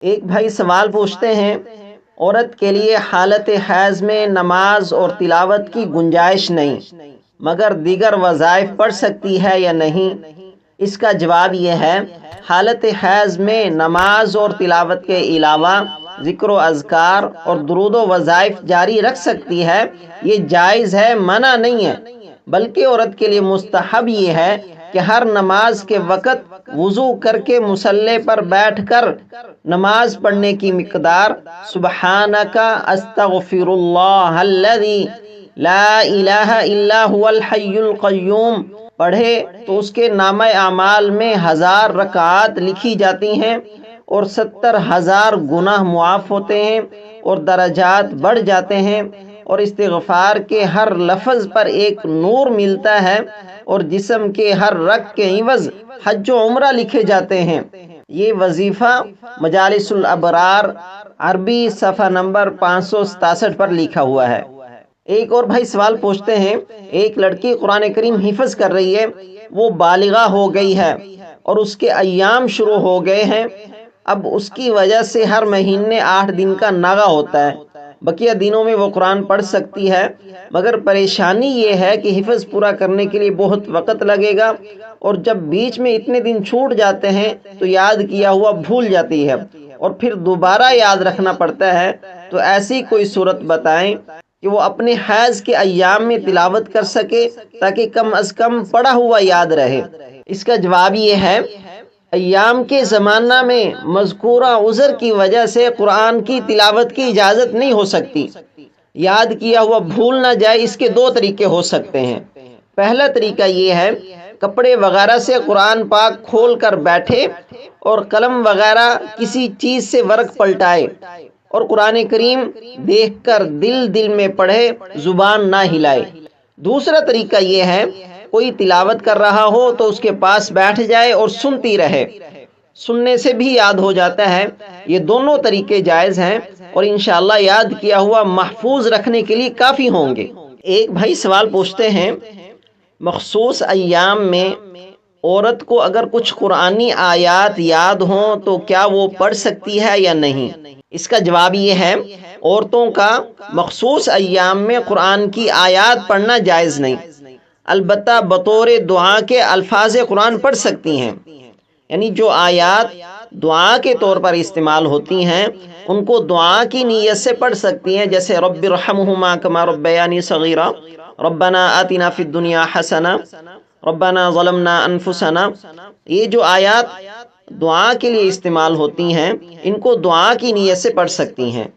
ایک بھائی سوال پوچھتے ہیں، عورت کے لیے حالت حیض میں نماز اور تلاوت کی گنجائش نہیں، مگر دیگر وظائف پڑھ سکتی ہے یا نہیں؟ اس کا جواب یہ ہے، حالت حیض میں نماز اور تلاوت کے علاوہ ذکر و اذکار اور درود و وظائف جاری رکھ سکتی ہے۔ یہ جائز ہے، منع نہیں ہے، بلکہ عورت کے لیے مستحب یہ ہے کہ ہر نماز کے وقت وضو کر کے مصلی پر بیٹھ کر نماز پڑھنے کی مقدار سبحانک استغفر اللہ الذی لا الہ الا هو الحی القیوم پڑھے تو اس کے نامہ اعمال میں 1000 رکعات لکھی جاتی ہیں اور 70,000 گناہ معاف ہوتے ہیں اور درجات بڑھ جاتے ہیں، اور استغفار کے ہر لفظ پر ایک نور ملتا ہے، اور جسم کے ہر رگ کے عوض حج و عمرہ لکھے جاتے ہیں۔ یہ وظیفہ مجالس الابرار عربی صفحہ نمبر 567 پر لکھا ہوا ہے۔ ایک اور بھائی سوال پوچھتے ہیں، ایک لڑکی قرآن کریم حفظ کر رہی ہے، وہ بالغہ ہو گئی ہے اور اس کے ایام شروع ہو گئے ہیں، اب اس کی وجہ سے ہر مہینے 8 دن کا ناغہ ہوتا ہے، بقیہ دنوں میں وہ قرآن پڑھ سکتی ہے، مگر پریشانی یہ ہے کہ حفظ پورا کرنے کے لیے بہت وقت لگے گا، اور جب بیچ میں اتنے دن چھوٹ جاتے ہیں تو یاد کیا ہوا بھول جاتی ہے اور پھر دوبارہ یاد رکھنا پڑتا ہے، تو ایسی کوئی صورت بتائیں کہ وہ اپنے حیض کے ایام میں تلاوت کر سکے تاکہ کم از کم پڑھا ہوا یاد رہے۔ اس کا جواب یہ ہے، ایام کے زمانہ میں مذکورہ عذر کی وجہ سے قرآن کی تلاوت کی اجازت نہیں ہو سکتی۔ یاد کیا ہوا بھول نہ جائے، اس کے 2 طریقے ہو سکتے ہیں۔ پہلا طریقہ یہ ہے، کپڑے وغیرہ سے قرآن پاک کھول کر بیٹھے اور قلم وغیرہ کسی چیز سے ورق پلٹائے اور قرآن کریم دیکھ کر دل میں پڑھے، زبان نہ ہلائے۔ دوسرا طریقہ یہ ہے، کوئی تلاوت کر رہا ہو تو اس کے پاس بیٹھ جائے اور سنتی رہے، سننے سے بھی یاد ہو جاتا ہے۔ یہ دونوں طریقے جائز ہیں اور انشاءاللہ یاد کیا ہوا محفوظ رکھنے کے لیے کافی ہوں گے۔ ایک بھائی سوال پوچھتے ہیں، مخصوص ایام میں عورت کو اگر کچھ قرآنی آیات یاد ہوں تو کیا وہ پڑھ سکتی ہے یا نہیں؟ اس کا جواب یہ ہے، عورتوں کا مخصوص ایام میں قرآن کی آیات پڑھنا جائز نہیں، البتہ بطور دعا کے الفاظ قرآن پڑھ سکتی ہیں، یعنی جو آیات دعا کے طور پر استعمال ہوتی ہیں ان کو دعا کی نیت سے پڑھ سکتی ہیں، جیسے رب ارحمہما کما ربیانی صغیرا، ربنا آتنا فی الدنیا حسنہ، ربنا ظلمنا انفسنا۔ یہ جو آیات دعا کے لیے استعمال ہوتی ہیں ان کو دعا کی نیت سے پڑھ سکتی ہیں۔